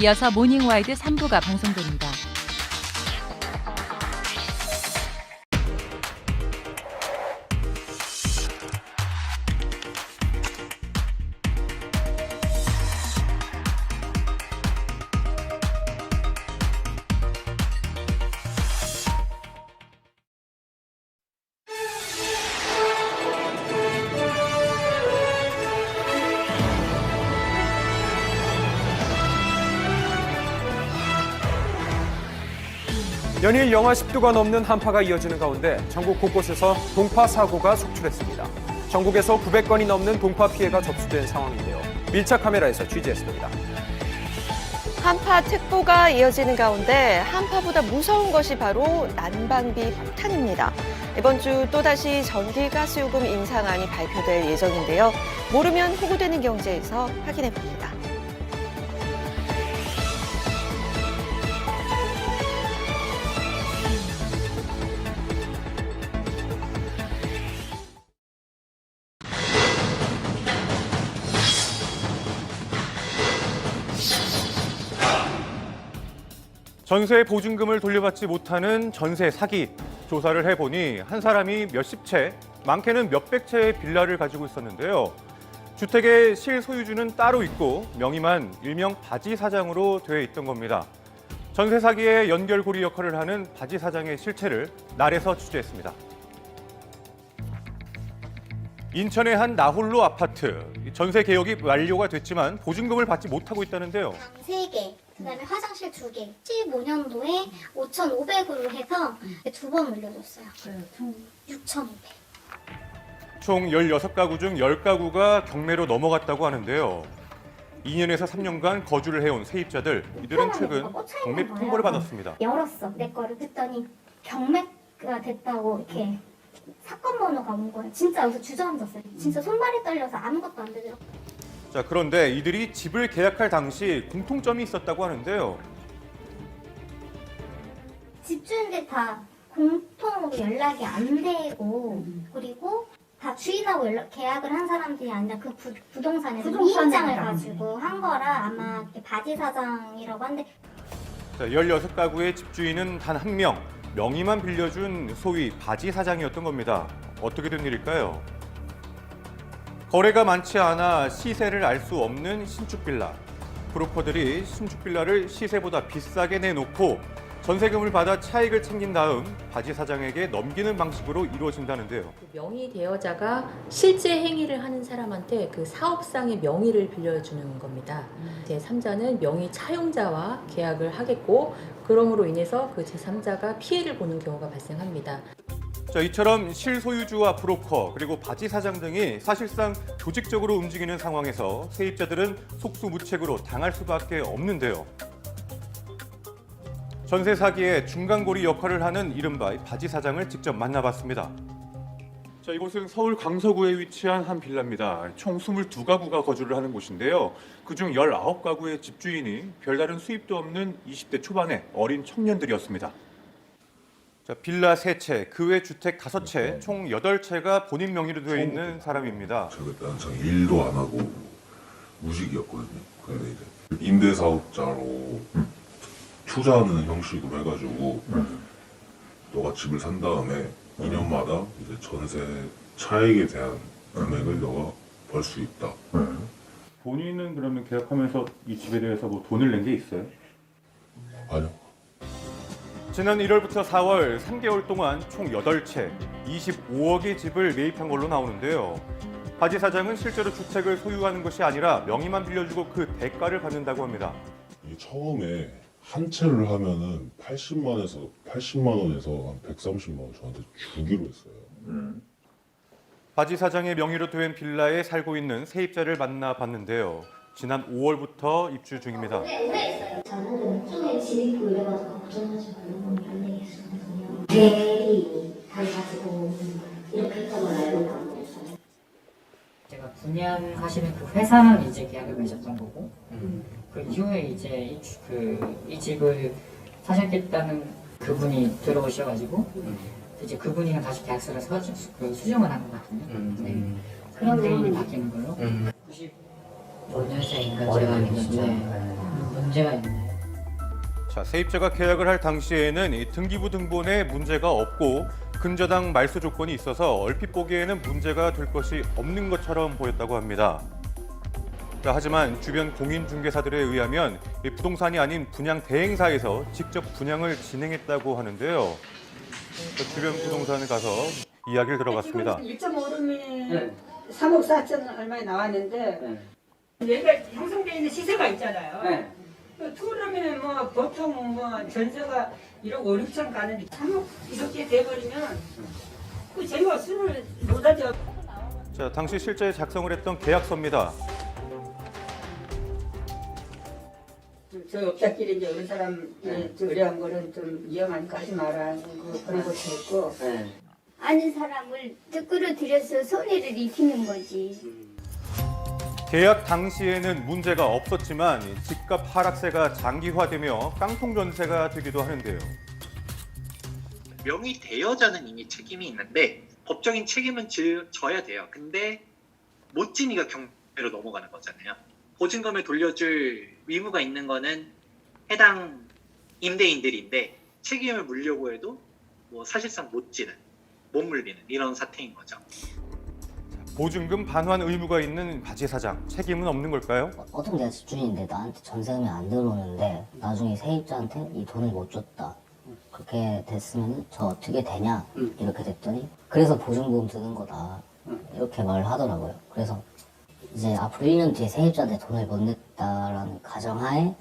이어서 모닝와이드 3부가 방송됩니다. 연일 영하 10도가 넘는 한파가 이어지는 가운데 전국 곳곳에서 동파 사고가 속출했습니다. 전국에서 900건이 넘는 동파 피해가 접수된 상황인데요. 밀착 카메라에서 취재했습니다. 한파 특보가 이어지는 가운데 한파보다 무서운 것이 바로 난방비 폭탄입니다. 이번 주 또다시 전기가스요금 인상안이 발표될 예정인데요. 모르면 호구되는 경제에서 확인해 봅니다. 전세 보증금을 돌려받지 못하는 전세 사기. 조사를 해보니 한 사람이 몇십 채, 많게는 몇백 채의 빌라를 가지고 있었는데요. 주택의 실소유주는 따로 있고 명의만 일명 바지 사장으로 되어 있던 겁니다. 전세 사기의 연결고리 역할을 하는 바지 사장의 실체를 날에서 취재했습니다. 인천의 한 나홀로 아파트. 전세 개혁이 완료가 됐지만 보증금을 받지 못하고 있다는데요. 3개, 그다음에 화장실 2개. 15년도에 5,500으로 해서 2번 물려줬어요. 총 6,500. 총 16가구 중 10가구가 경매로 넘어갔다고 하는데요. 2년에서 3년간 거주를 해온 세입자들, 이들은 최근 경매 통보를 받았습니다. 열었어, 내 거를. 그랬더니 경매가 됐다고 이렇게 사건 번호가 온 거예요. 진짜 여기서 주저앉았어요. 진짜 손발이 떨려서 아무것도 안 되더라고요. 자, 그런데 이들이 집을 계약할 당시 공통점이 있었다고 하는데요. 집주인들 다 공통으로 연락이 안 되고 그리고 다 주인하고 계약을 한 사람들이 아니라 그 부동산에서 이인장을 가지고 한 거라 아마 바지 사장이라고 하는데. 자, 16가구의 집주인은 단 한 명, 명의만 빌려준 소위 바지 사장이었던 겁니다. 어떻게 된 일일까요? 거래가 많지 않아 시세를 알 수 없는 신축 빌라. 브로커들이 신축 빌라를 시세보다 비싸게 내놓고 전세금을 받아 차익을 챙긴 다음 바지 사장에게 넘기는 방식으로 이루어진다는데요. 명의 대여자가 실제 행위를 하는 사람한테 그 사업상의 명의를 빌려주는 겁니다. 제3자는 명의 차용자와 계약을 하겠고 그러므로 인해서 그 제3자가 피해를 보는 경우가 발생합니다. 자, 이처럼 실소유주와 브로커 그리고 바지 사장 등이 사실상 조직적으로 움직이는 상황에서 세입자들은 속수무책으로 당할 수밖에 없는데요. 전세 사기의 중간고리 역할을 하는 이른바 바지 사장을 직접 만나봤습니다. 자, 이곳은 서울 강서구에 위치한 한 빌라입니다. 총 22가구가 거주를 하는 곳인데요. 그중 19가구의 집주인이 별다른 수입도 없는 20대 초반의 어린 청년들이었습니다. 자, 빌라 3채, 그 외 주택 5채, 총 8채가 본인 명의로 되어 있는 사람입니다. 저 그때 한창 일도 안 하고 무직이었거든요. 근데 이제 임대사업자로 투자하는 형식으로 해가지고 너가 집을 산 다음에 2년마다 이제 전세 차익에 대한 금액을 너가 벌 수 있다. 본인은 그러면 계약하면서 이 집에 대해서 뭐 돈을 낸 게 있어요? 아니요. 지난 1월부터 4월 3개월 동안 총 8채, 25억의 집을 매입한 걸로 나오는데요. 바지 사장은 실제로 주택을 소유하는 것이 아니라 명의만 빌려주고 그 대가를 받는다고 합니다. 이게 처음에 한 채를 하면은 80만 원에서 한 130만 원 저한테 주기로 했어요. 바지 사장의 명의로 된 빌라에 살고 있는 세입자를 만나봤는데요. 지난 5월부터 입주 중입니다. 저는 처음에 진입구 이래가지고 걱정하지 말고 안 되겠어요. 대리인이 가지고 이렇게 했던 걸 알고 있었어요. 제가 분양하시는 그 회사랑 이제 계약을 맺었던 거고, 그 이후에 이제 이 집을 사셨겠다는 그분이 들어오셔가지고, 이제 그분이랑 다시 계약서를 수정을 한 것 같은데, 네. 그런 내용이 바뀌는 걸로. 95년생인가 제가 알고 있는데, 문제가 있나요? 자, 세입자가 계약을 할 당시에는 이 등기부 등본에 문제가 없고 근저당 말소 조건이 있어서 얼핏 보기에는 문제가 될 것이 없는 것처럼 보였다고 합니다. 자, 하지만 주변 공인중개사들에 의하면 이 부동산이 아닌 분양 대행사에서 직접 분양을 진행했다고 하는데요. 주변 부동산에 가서 이야기를 들어봤습니다. 1.5룸이 3억 4천 얼마에 나왔는데 여기가 형성되어 있는 시세가 있잖아요. 그 투룸이면 뭐 보통 뭐 전세가 1억 5, 6천 가는데 3억 이렇게 돼버리면 그 저희가 수를 못하죠. 자, 당시 실제 작성을 했던 계약서입니다. 저희 업자끼리 이제 어느 사람이 의뢰한 거는 좀 위험하니까 하지 마라 그런 것도 있고. 아는 사람을 끌어들여서 손해를 입히는 거지. 계약 당시에는 문제가 없었지만 집값 하락세가 장기화되며 깡통 전세가 되기도 하는데요. 명의 대여자는 이미 책임이 있는데 법적인 책임은 져야 돼요. 근데 못 지니까 경매로 넘어가는 거잖아요. 보증금을 돌려줄 의무가 있는 거는 해당 임대인들인데 책임을 물려고 해도 뭐 사실상 못 물리는 이런 사태인 거죠. 보증금 반환 의무가 있는 바지 사장, 책임은 없는 걸까요? 어차피 내가 집주인인데 나한테 전세금이 안 들어오는데 나중에 세입자한테 이 돈을 못 줬다. 그렇게 됐으면 저 어떻게 되냐 이렇게 됐더니 그래서 보증보험 드는 거다 이렇게 말을 하더라고요. 그래서 이제 앞으로 1년 뒤에 세입자한테 돈을 못 냈다라는 가정하에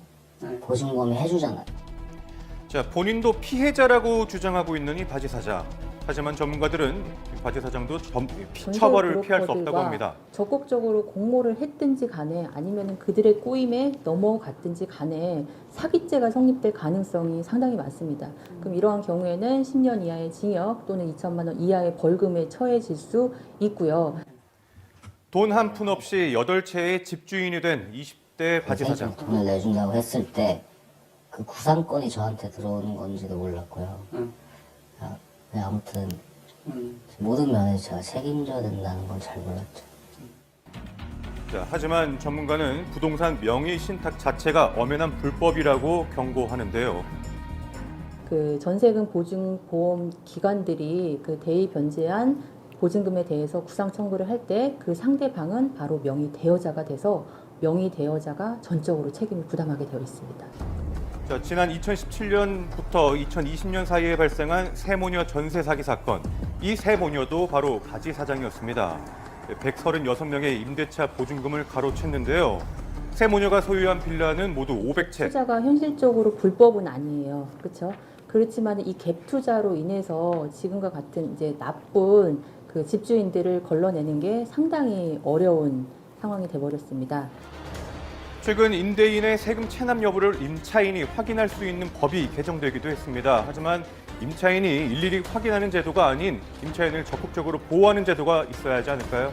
보증보험이 해주잖아요. 자, 본인도 피해자라고 주장하고 있는 이 바지 사장. 하지만 전문가들은 바지 사장도 처벌을 피할 수 없다고 합니다. 적극적으로 공모를 했든지 간에 아니면 그들의 꼬임에 넘어갔든지 간에 사기죄가 성립될 가능성이 상당히 많습니다. 그럼 이러한 경우에는 10년 이하의 징역 또는 2천만 원 이하의 벌금에 처해질 수 있고요. 돈 한 푼 없이 8채의 집주인이 된 20대 바지 사장. 돈을 내준다고 했을 때 그 구상권이 저한테 들어오는 건지도 몰랐고요. 네, 아무튼 모든 면에서 제가 책임져야 된다는 건 잘 몰랐죠. 자, 하지만 전문가는 부동산 명의 신탁 자체가 엄연한 불법이라고 경고하는데요. 그 전세금 보증 보험 기관들이 그 대의 변제한 보증금에 대해서 구상 청구를 할 때 그 상대방은 바로 명의 대여자가 돼서 명의 대여자가 전적으로 책임을 부담하게 되어 있습니다. 자, 지난 2017년부터 2020년 사이에 발생한 세모녀 전세 사기 사건. 이 세모녀도 바로 바지 사장이었습니다. 136명의 임대차 보증금을 가로챘는데요. 세모녀가 소유한 빌라는 모두 500채. 투자가 현실적으로 불법은 아니에요. 그렇죠? 그렇지만 이 갭 투자로 인해서 지금과 같은 이제 나쁜 그 집주인들을 걸러내는 게 상당히 어려운 상황이 돼버렸습니다. 최근 임대인의 세금 체납 여부를 임차인이 확인할 수 있는 법이 개정되기도 했습니다. 하지만 임차인이 일일이 확인하는 제도가 아닌 임차인을 적극적으로 보호하는 제도가 있어야 하지 않을까요?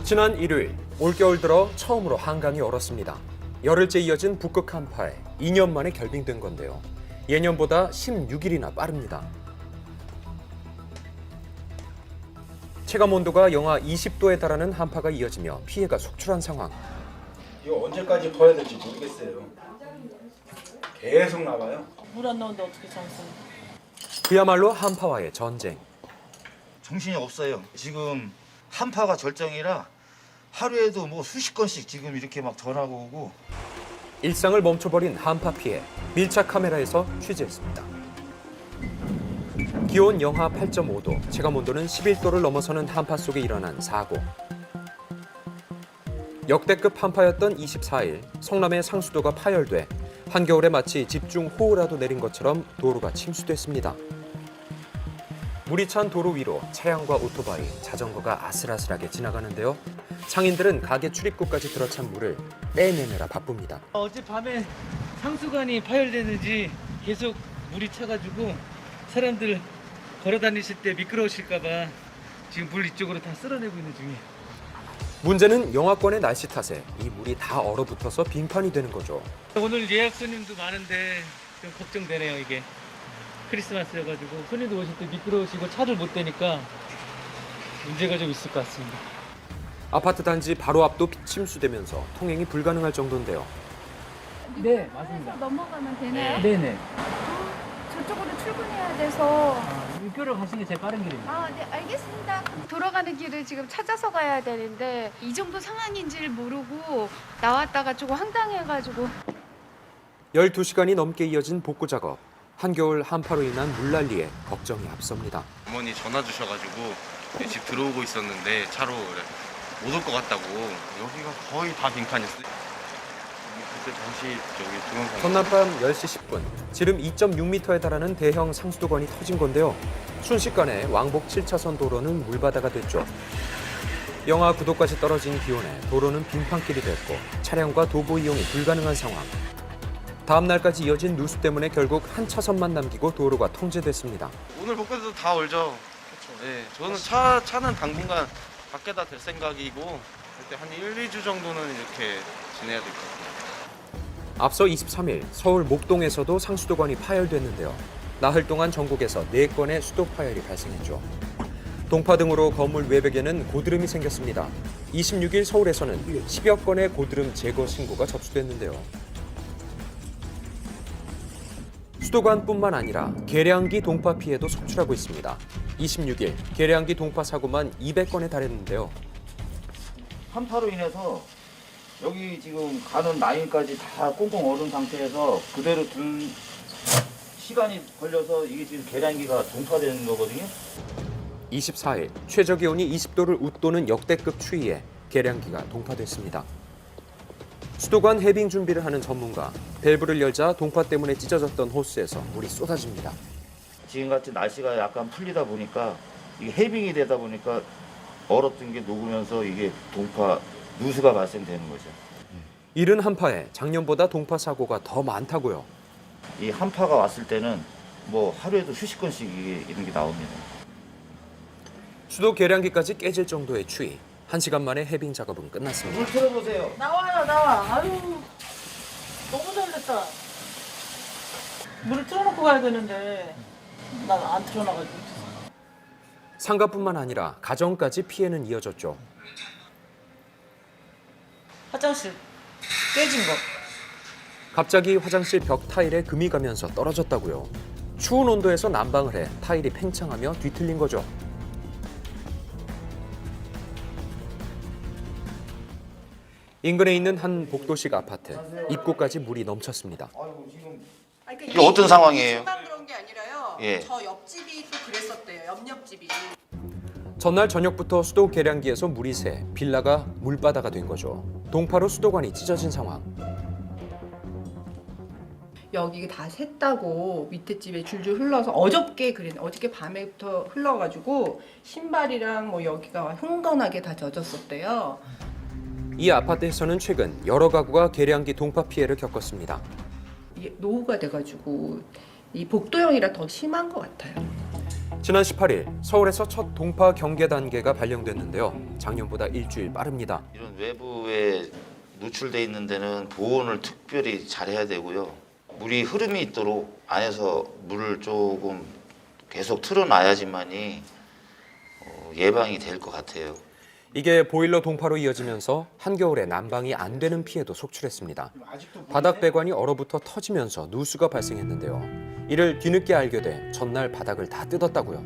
지난 일요일, 올겨울 들어 처음으로 한강이 얼었습니다. 열흘째 이어진 북극 한파에 2년 만에 결빙된 건데요. 예년보다 16일이나 빠릅니다. 체감 온도가 영하 20도에 달하는 한파가 이어지며 피해가 속출한 상황. 이거 언제까지 버야 될지 모르겠어요. 계속 나와요. 물 안 나오는데 어떻게 참았어요? 그야말로 한파와의 전쟁. 정신이 없어요. 지금 한파가 절정이라 하루에도 뭐 수십 건씩 지금 이렇게 막 전화가 오고. 일상을 멈춰버린 한파 피해, 밀착 카메라에서 취재했습니다. 기온 영하 8.5도, 체감 온도는 11도를 넘어서는 한파 속에 일어난 사고. 역대급 한파였던 24일, 성남의 상수도가 파열돼 한겨울에 마치 집중 호우라도 내린 것처럼 도로가 침수됐습니다. 물이 찬 도로 위로 차량과 오토바이, 자전거가 아슬아슬하게 지나가는데요. 상인들은 가게 출입구까지 들어찬 물을 떼내느라 바쁩니다. 어젯밤에 상수관이 파열되는지 계속 물이 차가지고 사람들 걸어 다니실 때 미끄러우실까 봐 지금 물 이쪽으로 다 쓸어내고 있는 중이에요. 문제는 영하권의 날씨 탓에 이 물이 다 얼어붙어서 빙판이 되는 거죠. 오늘 예약 손님도 많은데 좀 걱정되네요. 이게 크리스마스여가지고 손님도 오실 때 미끄러우시고 차를 못 대니까 문제가 좀 있을 것 같습니다. 아파트 단지 바로 앞도 침수되면서 통행이 불가능할 정도인데요. 네, 맞습니다. 넘어가면 되나요? 네네. 저쪽으로 출근해야 돼서. 육교를 가시는 게 제일 빠른 길입니다. 네, 알겠습니다. 돌아가는 길을 지금 찾아서 가야 되는데 이 정도 상황인지를 모르고 나왔다가 조금 황당해가지고. 12시간이 넘게 이어진 복구 작업. 한겨울 한파로 인한 물난리에 걱정이 앞섭니다. 어머니 전화 주셔가지고 집 들어오고 있었는데 차로 못 올 것 같다고. 여기가 거의 다 빈칸이었어요. 그때 당시 저기 동영상. 전날밤 10시 10분 지름 2.6m에 달하는 대형 상수도관이 터진 건데요. 순식간에 왕복 7차선 도로는 물바다가 됐죠. 영하 9도까지 떨어진 기온에 도로는 빙판길이 됐고 차량과 도보 이용이 불가능한 상황. 다음 날까지 이어진 누수 때문에 결국 한 차선만 남기고 도로가 통제됐습니다. 오늘 복구해도 다 얼죠. 네, 저는 차는 당분간 밖에다 댈 생각이고 그때 한 1, 2주 정도는 이렇게 지내야 될 것 같아요. 앞서 23일 서울 목동에서도 상수도관이 파열됐는데요. 나흘 동안 전국에서 4건의 수도 파열이 발생했죠. 동파 등으로 건물 외벽에는 고드름이 생겼습니다. 26일 서울에서는 10여 건의 고드름 제거 신고가 접수됐는데요. 수도관뿐만 아니라 계량기 동파 피해도 속출하고 있습니다. 26일 계량기 동파 사고만 200건에 달했는데요. 한파로 인해서 여기 지금 가는 라인까지 다 꽁꽁 얼은 상태에서 그대로 들 시간이 걸려서 이게 지금 계량기가 동파되는 거거든요. 24일 최저 기온이 20도를 웃도는 역대급 추위에 계량기가 동파됐습니다. 수도관 해빙 준비를 하는 전문가, 밸브를 열자 동파 때문에 찢어졌던 호스에서 물이 쏟아집니다. 지금같이 날씨가 약간 풀리다 보니까 이게 해빙이 되다 보니까 얼었던 게 녹으면서 이게 동파, 누수가 발생되는 거죠. 이른 한파에 작년보다 동파 사고가 더 많다고요. 이 한파가 왔을 때는 뭐 하루에도 수십 건씩 이런 게 나옵니다. 수도 계량기까지 깨질 정도의 추위. 1시간 만에 해빙 작업은 끝났습니다. 물 틀어보세요. 나와요, 나와. 아유, 너무 잘 됐다. 물을 틀어놓고 가야 되는데 난 안 틀어놔가지고. 상가뿐만 아니라 가정까지 피해는 이어졌죠. 화장실 깨진 거. 갑자기 화장실 벽 타일에 금이 가면서 떨어졌다고요. 추운 온도에서 난방을 해 타일이 팽창하며 뒤틀린 거죠. 인근에 있는 한 복도식 아파트. 입구까지 물이 넘쳤습니다. 이게 어떤 상황이에요? 저만 그런 게 아니라요. 예. 저 옆집이 또 그랬었대요. 옆집이. 전날 저녁부터 수도 계량기에서 물이 새 빌라가 물바다가 된 거죠. 동파로 수도관이 찢어진 상황. 여기 다 샜다고 밑에 집에 줄줄 흘러서 어저께 밤에부터 흘러가지고 신발이랑 뭐 여기가 흥건하게 다 젖었었대요. 이 아파트에서는 최근 여러 가구가 계량기 동파 피해를 겪었습니다. 이게 노후가 돼가지고 이 복도형이라 더 심한 것 같아요. 지난 18일 서울에서 첫 동파 경계 단계가 발령됐는데요. 작년보다 일주일 빠릅니다. 이런 외부에 노출돼 있는 데는 보온을 특별히 잘해야 되고요. 물이 흐름이 있도록 안에서 물을 조금 계속 틀어놔야지만이 예방이 될 것 같아요. 이게 보일러 동파로 이어지면서 한겨울에 난방이 안 되는 피해도 속출했습니다. 바닥 배관이 얼어붙어 터지면서 누수가 발생했는데요. 이를 뒤늦게 알게 돼 전날 바닥을 다 뜯었다고요.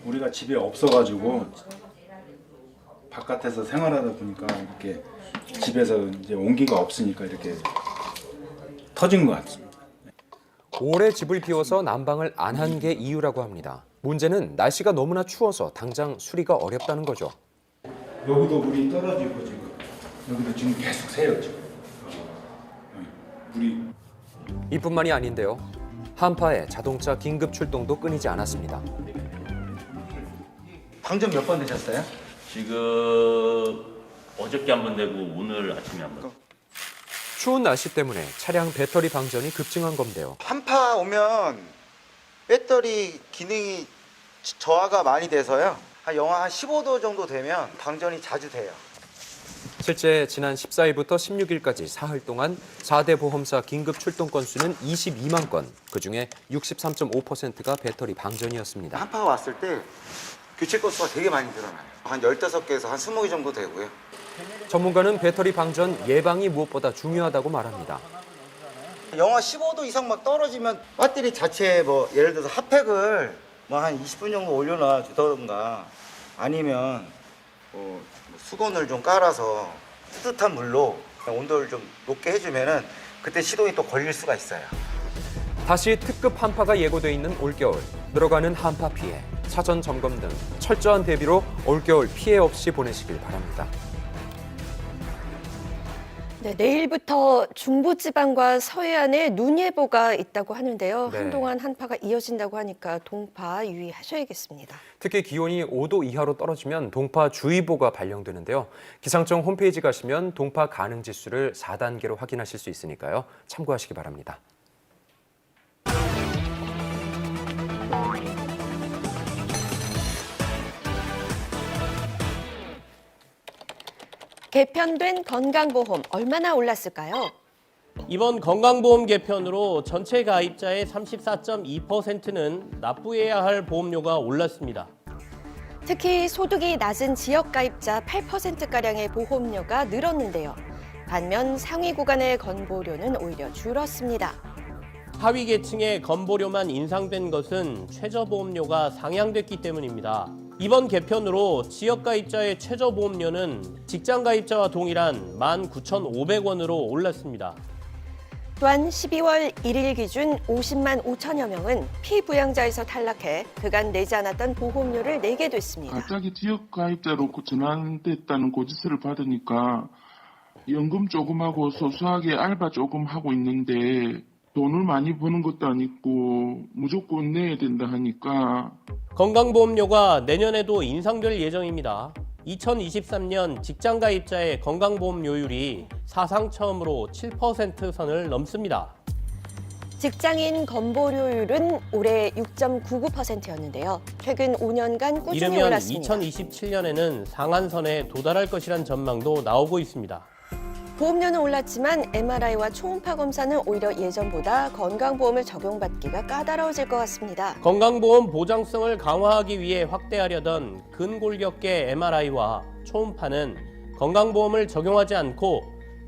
우리가 집에 없어가지고 바깥에서 생활하다 보니까 이렇게 집에서 이제 온기가 없으니까 이렇게 터진 것 같습니다. 오래 집을 비워서 난방을 안 한 게 이유라고 합니다. 문제는 날씨가 너무나 추워서 당장 수리가 어렵다는 거죠. 여기도 물이 떨어지고 지금 여기도 지금 계속 새요 지금. 물이. 이뿐만이 아닌데요. 한파에 자동차 긴급 출동도 끊이지 않았습니다. 방전 몇 번 되셨어요? 지금 어저께 한 번 되고 오늘 아침에 한 번. 추운 날씨 때문에 차량 배터리 방전이 급증한 건데요. 한파 오면 배터리 기능이 저하가 많이 돼서요. 한 영하 15도 정도 되면 방전이 자주 돼요. 실제 지난 14일부터 16일까지 사흘 동안 4대 보험사 긴급 출동 건수는 22만 건, 그중에 63.5%가 배터리 방전이었습니다. 한파가 왔을 때 교체 건수가 되게 많이 늘어나요. 한 15개에서 한 20개 정도 되고요. 전문가는 배터리 방전 예방이 무엇보다 중요하다고 말합니다. 영하 15도 이상 막 떨어지면 배터리 자체에 뭐 예를 들어서 핫팩을 뭐 한 20분 정도 올려놔 주던가 아니면 수건을 좀 깔아서 뜨뜻한 물로 온도를 좀 높게 해주면은 그때 시동이 또 걸릴 수가 있어요. 다시 특급 한파가 예고돼 있는 올겨울, 늘어가는 한파 피해, 사전 점검 등 철저한 대비로 올겨울 피해 없이 보내시길 바랍니다. 네, 내일부터 중부지방과 서해안에 눈 예보가 있다고 하는데요. 네. 한동안 한파가 이어진다고 하니까 동파 유의하셔야겠습니다. 특히 기온이 5도 이하로 떨어지면 동파주의보가 발령되는데요. 기상청 홈페이지 가시면 동파 가능 지수를 4단계로 확인하실 수 있으니까요. 참고하시기 바랍니다. 개편된 건강보험 얼마나 올랐을까요? 이번 건강보험 개편으로 전체 가입자의 34.2%는 납부해야 할 보험료가 올랐습니다. 특히 소득이 낮은 지역 가입자 8%가량의 보험료가 늘었는데요. 반면 상위 구간의 건보료는 오히려 줄었습니다. 하위 계층의 건보료만 인상된 것은 최저보험료가 상향됐기 때문입니다. 이번 개편으로 지역가입자의 최저보험료는 직장가입자와 동일한 19,500원으로 올랐습니다. 또한 12월 1일 기준 50만 5천여 명은 피부양자에서 탈락해 그간 내지 않았던 보험료를 내게 됐습니다. 갑자기 지역가입자로 전환됐다는 고지서를 받으니까 연금 조금 하고 소소하게 알바 조금 하고 있는데 돈을 많이 버는 것도 아니고 무조건 내야 된다 하니까 건강보험료가 내년에도 인상될 예정입니다. 2023년 직장가입자의 건강보험료율이 사상 처음으로 7% 선을 넘습니다. 직장인 건보료율은 올해 6.99%였는데요. 최근 5년간 꾸준히 이르면 올랐습니다. 2027년에는 상한선에 도달할 것이란 전망도 나오고 있습니다. 보험료는 올랐지만 MRI와 초음파 검사는 오히려 예전보다 건강보험을 적용받기가 까다로워질 것 같습니다. 건강보험 보장성을 강화하기 위해 확대하려던 근골격계 MRI와 초음파는 건강보험을 적용하지 않고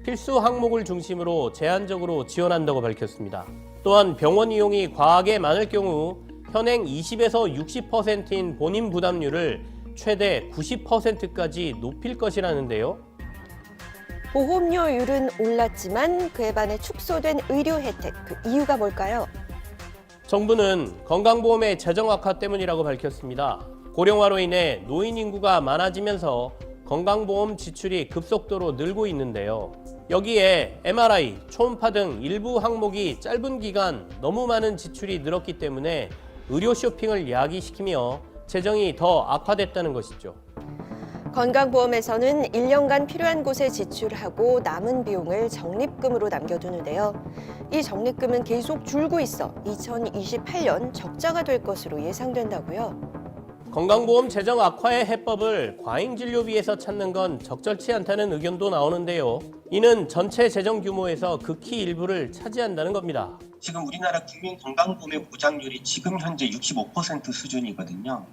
필수 항목을 중심으로 제한적으로 지원한다고 밝혔습니다. 또한 병원 이용이 과하게 많을 경우 현행 20에서 60%인 본인 부담률을 최대 90%까지 높일 것이라는데요. 보험료율은 올랐지만 그에 반해 축소된 의료 혜택, 그 이유가 뭘까요? 정부는 건강보험의 재정 악화 때문이라고 밝혔습니다. 고령화로 인해 노인 인구가 많아지면서 건강보험 지출이 급속도로 늘고 있는데요. 여기에 MRI, 초음파 등 일부 항목이 짧은 기간 너무 많은 지출이 늘었기 때문에 의료 쇼핑을 야기시키며 재정이 더 악화됐다는 것이죠. 건강보험에서는 1년간 필요한 곳에 지출하고 남은 비용을 적립금으로 남겨두는데요. 이 적립금은 계속 줄고 있어 2028년 적자가 될 것으로 예상된다고요. 건강보험 재정 악화의 해법을 과잉진료비에서 찾는 건 적절치 않다는 의견도 나오는데요. 이는 전체 재정 규모에서 극히 일부를 차지한다는 겁니다. 지금 우리나라 국민건강보험의 보장률이 지금 현재 65% 수준이거든요.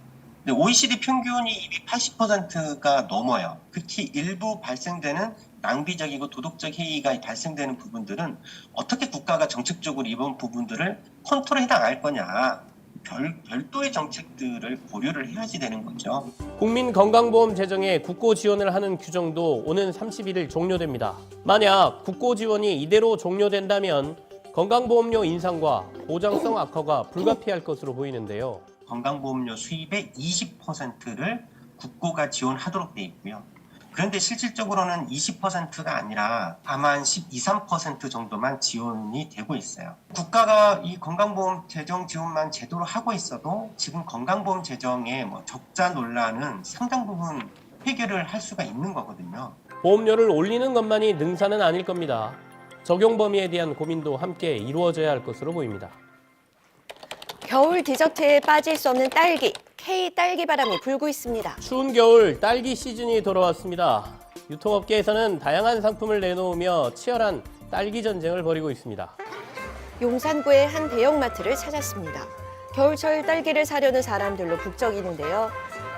근데 OECD 평균이 이미 80%가 넘어요. 특히 일부 발생되는 낭비적이고 도덕적 해이가 발생되는 부분들은 어떻게 국가가 정책적으로 이번 부분들을 컨트롤해 나갈 거냐. 별도의 정책들을 고려를 해야지 되는 거죠. 국민건강보험 재정에 국고 지원을 하는 규정도 오는 31일 종료됩니다. 만약 국고 지원이 이대로 종료된다면 건강보험료 인상과 보장성 악화가 불가피할 것으로 보이는데요. 건강보험료 수입의 20%를 국고가 지원하도록 돼 있고요. 그런데 실질적으로는 20%가 아니라 다만 12, 13% 정도만 지원이 되고 있어요. 국가가 이 건강보험 재정 지원만 제대로 하고 있어도 지금 건강보험 재정의 적자 논란은 상당 부분 해결을 할 수가 있는 거거든요. 보험료를 올리는 것만이 능사는 아닐 겁니다. 적용 범위에 대한 고민도 함께 이루어져야 할 것으로 보입니다. 겨울 디저트에 빠질 수 없는 딸기, K 딸기 바람이 불고 있습니다. 추운 겨울 딸기 시즌이 돌아왔습니다. 유통업계에서는 다양한 상품을 내놓으며 치열한 딸기 전쟁을 벌이고 있습니다. 용산구의 한 대형마트를 찾았습니다. 겨울철 딸기를 사려는 사람들로 북적이는데요.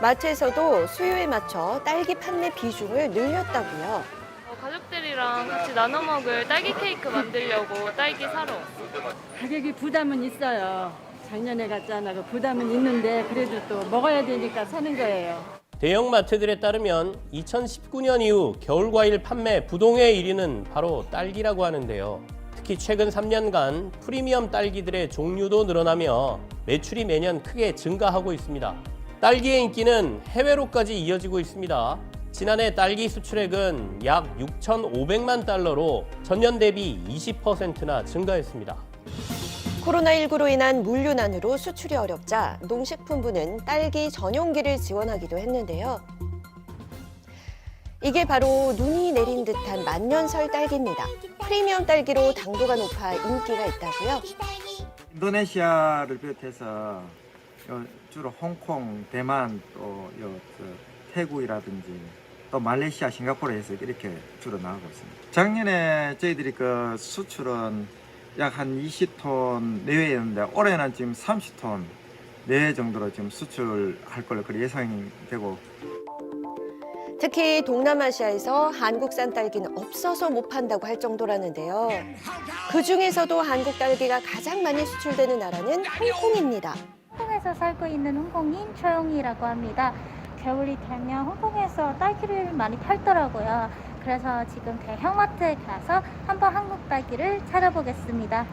마트에서도 수요에 맞춰 딸기 판매 비중을 늘렸다고요. 가족들이랑 같이 나눠 먹을 딸기 케이크 만들려고 딸기 사러 왔어요. 가격이 부담은 있어요. 작년에 갔잖아. 그 부담은 있는데 그래도 또 먹어야 되니까 사는 거예요. 대형마트들에 따르면 2019년 이후 겨울 과일 판매 부동의 1위는 바로 딸기라고 하는데요. 특히 최근 3년간 프리미엄 딸기들의 종류도 늘어나며 매출이 매년 크게 증가하고 있습니다. 딸기의 인기는 해외로까지 이어지고 있습니다. 지난해 딸기 수출액은 약 6,500만 달러로 전년 대비 20%나 증가했습니다. 코로나19로 인한 물류난으로 수출이 어렵자 농식품부는 딸기 전용기를 지원하기도 했는데요. 이게 바로 눈이 내린 듯한 만년설 딸기입니다. 프리미엄 딸기로 당도가 높아 인기가 있다고요. 인도네시아를 비롯해서 주로 홍콩, 대만, 또 태국이라든지 또 말레이시아, 싱가포르에서 이렇게 주로 나오고 있습니다. 작년에 저희들이 그 수출은 약 한 20톤 내외였는데 올해는 지금 30톤 내외 정도로 지금 수출할 걸로 그렇게 예상이 되고. 특히 동남아시아에서 한국산 딸기는 없어서 못 판다고 할 정도라는데요. 그중에서도 한국 딸기가 가장 많이 수출되는 나라는 홍콩입니다. 홍콩에서 살고 있는 홍콩인 최영이라고 합니다. 겨울이 되면 홍콩에서 딸기를 많이 팔더라고요. 그래서 지금 대형마트에 가서 한번 한국 딸기를 찾아보겠습니다.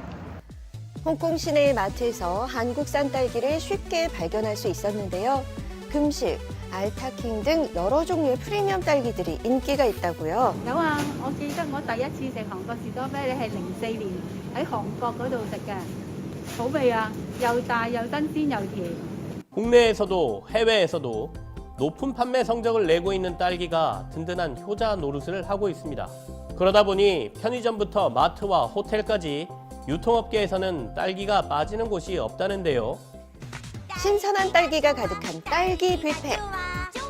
홍콩 시내의 마트에서 한국산 딸기를 쉽게 발견할 수 있었는데요. 금식, 알타킹 등 여러 종류의 프리미엄 딸기들이 인기가 있다고요. 有啊，我記得我第一次食韓國士多啤梨係04年喺韓國嗰度食嘅，好味啊，又大又新鮮又甜。 국내에서도 해외에서도 높은 판매 성적을 내고 있는 딸기가 든든한 효자 노릇을 하고 있습니다. 그러다 보니 편의점부터 마트와 호텔까지 유통업계에서는 딸기가 빠지는 곳이 없다는데요. 신선한 딸기가 가득한 딸기 뷔페.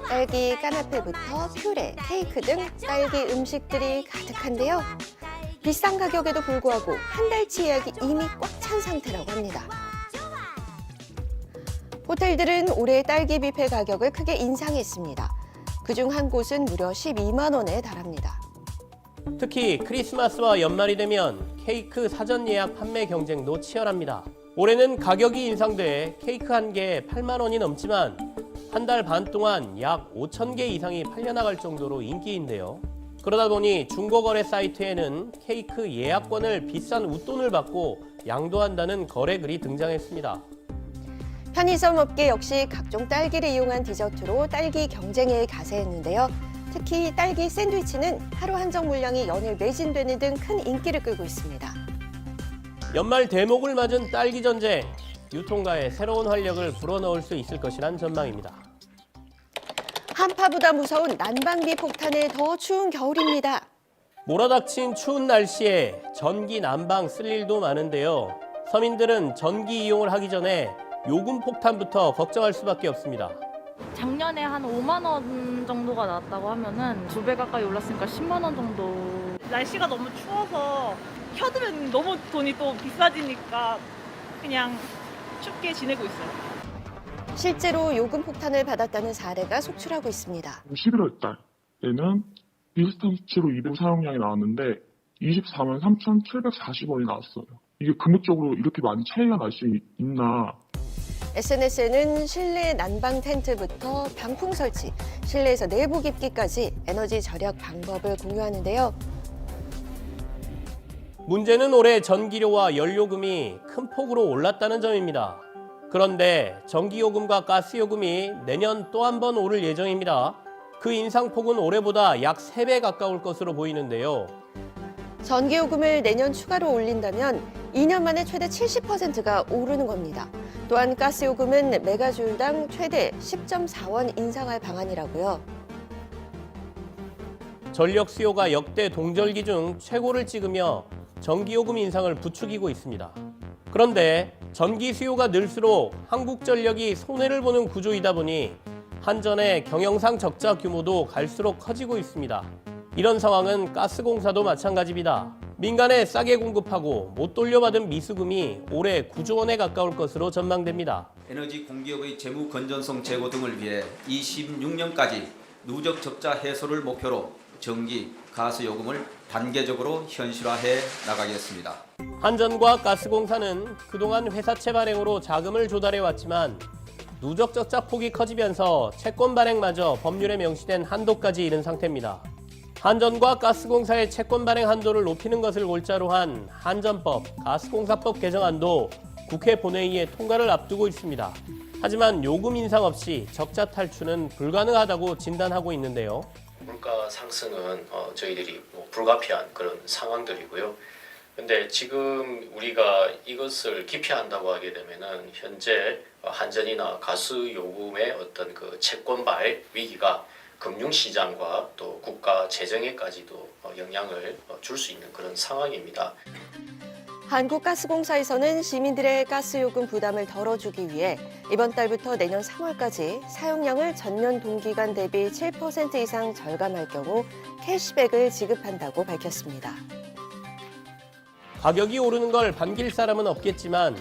딸기 까나페부터 퓨레, 케이크 등 딸기 음식들이 가득한데요. 비싼 가격에도 불구하고 한 달치 예약이 이미 꽉 찬 상태라고 합니다. 호텔들은 올해 딸기 뷔페 가격을 크게 인상했습니다. 그중 한 곳은 무려 12만 원에 달합니다. 특히 크리스마스와 연말이 되면 케이크 사전 예약 판매 경쟁도 치열합니다. 올해는 가격이 인상돼 케이크 한 개에 8만 원이 넘지만 한 달 반 동안 약 5천 개 이상이 팔려나갈 정도로 인기인데요. 그러다 보니 중고거래 사이트에는 케이크 예약권을 비싼 웃돈을 받고 양도한다는 거래글이 등장했습니다. 편의점 업계 역시 각종 딸기를 이용한 디저트로 딸기 경쟁에 가세했는데요. 특히 딸기 샌드위치는 하루 한정 물량이 연일 매진되는 등 큰 인기를 끌고 있습니다. 연말 대목을 맞은 딸기 전쟁, 유통가에 새로운 활력을 불어넣을 수 있을 것이란 전망입니다. 한파보다 무서운 난방비 폭탄에 더 추운 겨울입니다. 몰아닥친 추운 날씨에 전기 난방 쓸 일도 많은데요. 서민들은 전기 이용을 하기 전에 요금 폭탄부터 걱정할 수밖에 없습니다. 작년에 한 5만 원 정도가 나왔다고 하면은 2배 가까이 올랐으니까 10만 원 정도. 날씨가 너무 추워서 켜두면 너무 돈이 또 비싸지니까 그냥 춥게 지내고 있어요. 실제로 요금 폭탄을 받았다는 사례가 속출하고 있습니다. 11월 달에는 비슷한 수치로 이동 사용량이 나왔는데 24만 3,740원이 나왔어요. 이게 금액적으로 이렇게 많이 차이가 날 수 있나. SNS에는 실내 난방 텐트부터 방풍 설치, 실내에서 내복 입기까지 에너지 절약 방법을 공유하는데요. 문제는 올해 전기료와 연료금이 큰 폭으로 올랐다는 점입니다. 그런데 전기요금과 가스요금이 내년 또 한 번 오를 예정입니다. 그 인상폭은 올해보다 약 3배 가까울 것으로 보이는데요. 전기요금을 내년 추가로 올린다면 2년 만에 최대 70%가 오르는 겁니다. 또한 가스요금은 메가줄당 최대 10.4원 인상할 방안이라고요. 전력 수요가 역대 동절기 중 최고를 찍으며 전기요금 인상을 부추기고 있습니다. 그런데 전기 수요가 늘수록 한국전력이 손해를 보는 구조이다 보니 한전의 경영상 적자 규모도 갈수록 커지고 있습니다. 이런 상황은 가스공사도 마찬가지입니다. 민간에 싸게 공급하고 못 돌려받은 미수금이 올해 9조 원에 가까울 것으로 전망됩니다. 에너지 공기업의 재무 건전성 제고 등을 위해 26년까지 누적 적자 해소를 목표로 전기, 가스 요금을 단계적으로 현실화해 나가겠습니다. 한전과 가스공사는 그동안 회사채 발행으로 자금을 조달해 왔지만 누적 적자 폭이 커지면서 채권 발행마저 법률에 명시된 한도까지 이른 상태입니다. 한전과 가스공사의 채권 발행 한도를 높이는 것을 골자로 한 한전법, 가스공사법 개정안도 국회 본회의에 통과를 앞두고 있습니다. 하지만 요금 인상 없이 적자 탈출은 불가능하다고 진단하고 있는데요. 물가 상승은 저희들이 불가피한 그런 상황들이고요. 근데 지금 우리가 이것을 기피한다고 하게 되면은 현재 한전이나 가스 요금의 어떤 그 채권발 위기가 금융시장과 또 국가 재정에까지도 영향을 줄 수 있는 그런 상황입니다. 한국가스공사에서는 시민들의 가스요금 부담을 덜어주기 위해 이번 달부터 내년 3월까지 사용량을 전년 동기간 대비 7% 이상 절감할 경우 캐시백을 지급한다고 밝혔습니다. 가격이 오르는 걸 반길 사람은 없겠지만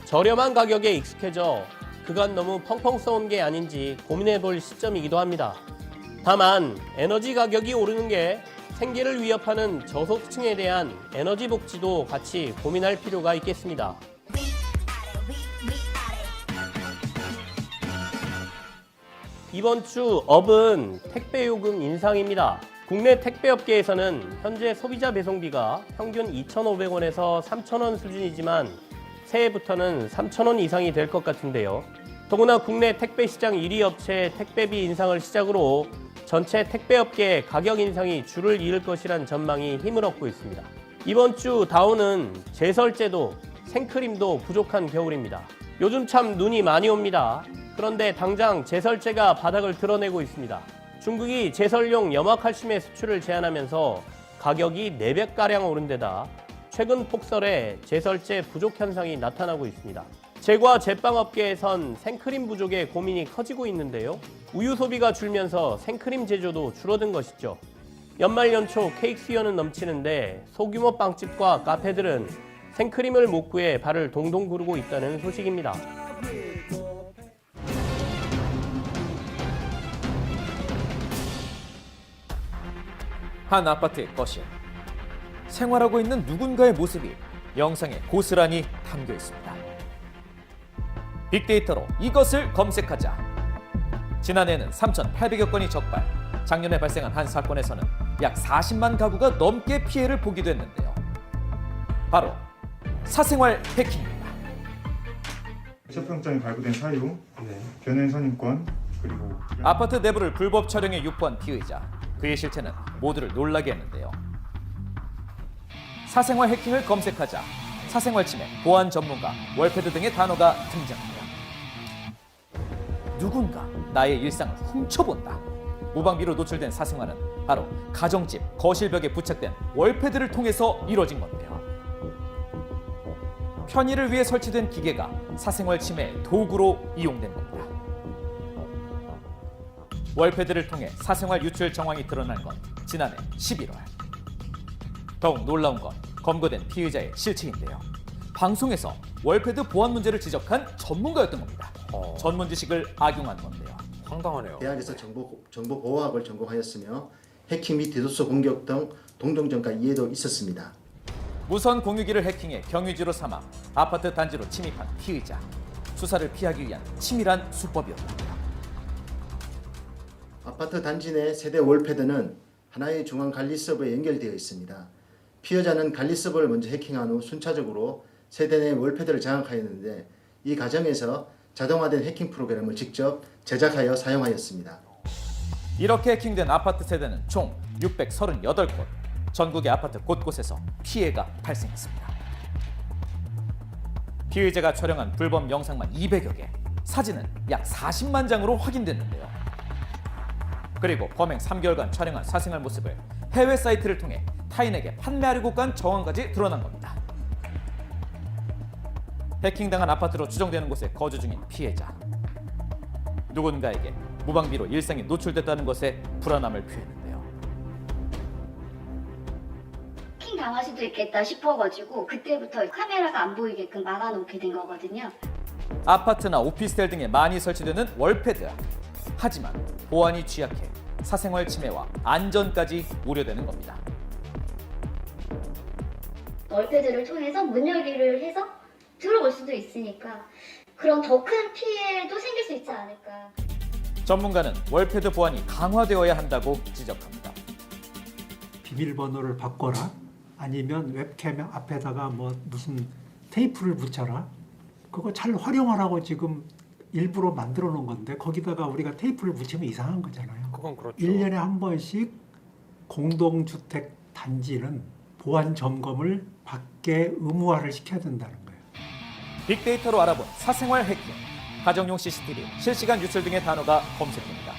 저렴한 가격에 익숙해져 그간 너무 펑펑 써온 게 아닌지 고민해 볼 시점이기도 합니다. 다만 에너지 가격이 오르는 게 생계를 위협하는 저소득층에 대한 에너지 복지도 같이 고민할 필요가 있겠습니다. 이번 주 업은 택배 요금 인상입니다. 국내 택배업계에서는 현재 소비자 배송비가 평균 2,500원에서 3,000원 수준이지만 새해부터는 3,000원 이상이 될 것 같은데요. 더구나 국내 택배 시장 1위 업체의 택배비 인상을 시작으로 전체 택배업계의 가격 인상이 줄을 이을 것이란 전망이 힘을 얻고 있습니다. 이번 주 다우는 제설제도, 생크림도 부족한 겨울입니다. 요즘 참 눈이 많이 옵니다. 그런데 당장 제설제가 바닥을 드러내고 있습니다. 중국이 제설용 염화칼슘의 수출을 제한하면서 가격이 4배가량 오른 데다 최근 폭설에 제설제 부족 현상이 나타나고 있습니다. 제과 제빵업계에선 생크림 부족에 고민이 커지고 있는데요. 우유 소비가 줄면서 생크림 제조도 줄어든 것이죠. 연말 연초 케이크 수요는 넘치는데 소규모 빵집과 카페들은 생크림을 못 구해 발을 동동 구르고 있다는 소식입니다. 한 아파트의 거실. 생활하고 있는 누군가의 모습이 영상에 고스란히 담겨 있습니다. 빅데이터로 이것을 검색하자. 지난해에는 3,800여 건이 적발. 작년에 발생한 한 사건에서는 약 40만 가구가 넘게 피해를 보기도 했는데요. 바로 사생활 해킹입니다. 체포영장이 발부된 사유, 변호인 선임권, 그리고 아파트 내부를 불법 촬영에 유포한 피의자. 그의 실체는 모두를 놀라게 했는데요. 사생활 해킹을 검색하자 사생활 침해, 보안 전문가, 월패드 등의 단어가 등장합니다. 누군가 나의 일상을 훔쳐본다. 무방비로 노출된 사생활은 바로 가정집, 거실벽에 부착된 월패드를 통해서 이루어진 건데요. 편의를 위해 설치된 기계가 사생활 침해의 도구로 이용된 겁니다. 월패드를 통해 사생활 유출 정황이 드러난 건 지난해 11월. 더욱 놀라운 건 검거된 피의자의 실체인데요. 방송에서 월패드 보안 문제를 지적한 전문가였던 겁니다. 전문 지식을 악용한 건데요. 황당하네요. 대학에서 정보보호학을 전공하였으며 해킹 및 디도스 공격 등 동종전과 이해도 있었습니다. 무선 공유기를 해킹해 경유지로 삼아 아파트 단지로 침입한 피의자. 수사를 피하기 위한 치밀한 수법이었답니다. 아파트 단지 내 세대 월패드는 하나의 중앙 관리 서버에 연결되어 있습니다. 피해자는 관리 서버를 먼저 해킹한 후 순차적으로 세대 내 월패드를 장악하였는데 이 과정에서 자동화된 해킹 프로그램을 직접 제작하여 사용하였습니다. 이렇게 해킹된 아파트 세대는 총 638곳. 전국의 아파트 곳곳에서 피해가 발생했습니다. 피의자가 촬영한 불법 영상만 200여 개, 사진은 약 40만 장으로 확인됐는데요. 그리고 범행 3개월간 촬영한 사생활 모습을 해외 사이트를 통해 타인에게 판매하려고 간 정황까지 드러난 겁니다. 해킹당한 아파트로 추정되는 곳에 거주 중인 피해자. 누군가에게 무방비로 일상이 노출됐다는 것에 불안함을 표했는데요. 해킹 당할 수도 있겠다 싶어가지고 그때부터 카메라가 안 보이게끔 막아놓게 된 거거든요. 아파트나 오피스텔 등에 많이 설치되는 월패드. 하지만 보안이 취약해 사생활 침해와 안전까지 우려되는 겁니다. 월패드를 통해서 문 열기를 해서 들어올 수도 있으니까 그런 더 큰 피해도 생길 수 있지 않을까. 전문가는 월패드 보안이 강화되어야 한다고 지적합니다. 비밀번호를 바꿔라, 아니면 웹캠 앞에다가 뭐 무슨 테이프를 붙여라. 그거 잘 활용하라고 지금 일부러 만들어 놓은 건데 거기다가 우리가 테이프를 붙이면 이상한 거잖아요. 그건 그렇죠. 1년에 한 번씩 공동주택 단지는 보안 점검을 받게 의무화를 시켜야 된다는 거예요. 빅데이터로 알아본 사생활 해킹, 가정용 CCTV, 실시간 유출 등의 단어가 검색됩니다.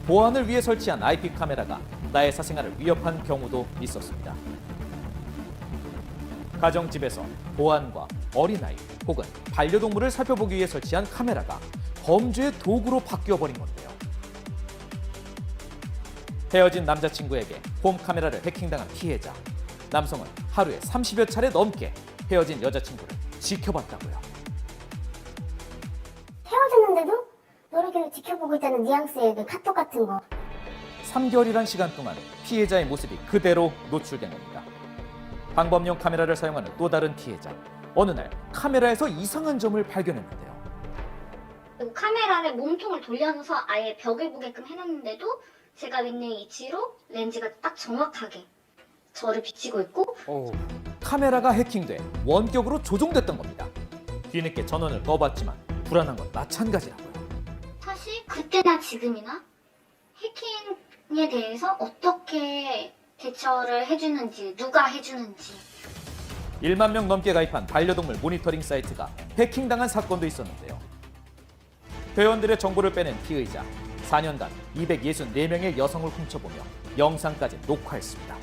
보안을 위해 설치한 IP 카메라가 나의 사생활을 위협한 경우도 있었습니다. 가정집에서 보안과 어린아이 혹은 반려동물을 살펴보기 위해 설치한 카메라가 범죄의 도구로 바뀌어버린 건데요. 헤어진 남자친구에게 홈 카메라를 해킹당한 피해자. 남성은 하루에 30여 차례 넘게 헤어진 여자친구를 지켜봤다고요. 헤어졌는데도 너를 계속 지켜보고 있다는 뉘앙스의 그 카톡 같은 거. 3개월이란 시간 동안 피해자의 모습이 그대로 노출된 겁니다. 방범용 카메라를 사용하는 또 다른 피해자. 어느 날 카메라에서 이상한 점을 발견했는데요. 카메라를 몸통을 돌려서 아예 벽을 보게끔 해놨는데도 제가 있는 위치로 렌즈가 딱 정확하게 저를 비치고 있고 카메라가 해킹돼 원격으로 조종됐던 겁니다. 뒤늦게 전원을 꺼봤지만 불안한 건 마찬가지라고요. 사실 그때나 지금이나 해킹에 대해서 어떻게 대처를 해주는지, 누가 해주는지. 1만 명 넘게 가입한 반려동물 모니터링 사이트가 해킹당한 사건도 있었는데요. 회원들의 정보를 빼낸 피의자, 4년간 264명의 여성을 훔쳐보며 영상까지 녹화했습니다.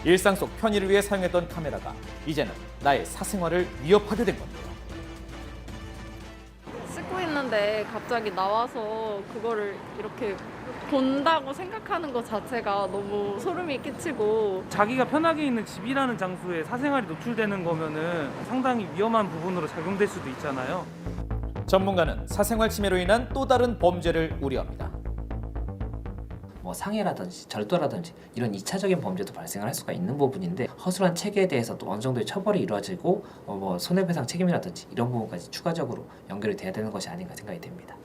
일상 속 편의를 위해 사용했던 카메라가 이제는 나의 사생활을 위협하게 된 건데요. 쓰고 있는데 갑자기 나와서 그거를 이렇게 본다고 생각하는 것 자체가 너무 소름이 끼치고, 자기가 편하게 있는 집이라는 장소에 사생활이 노출되는 거면은 상당히 위험한 부분으로 작용될 수도 있잖아요. 전문가는 사생활 침해로 인한 또 다른 범죄를 우려합니다. 뭐 상해라든지 절도라든지 이런 2차적인 범죄도 발생을 할 수가 있는 부분인데, 허술한 체계에 대해서도 어느 정도의 처벌이 이루어지고 뭐 손해배상 책임이라든지 이런 부분까지 추가적으로 연결이 돼야 되는 것이 아닌가 생각이 됩니다.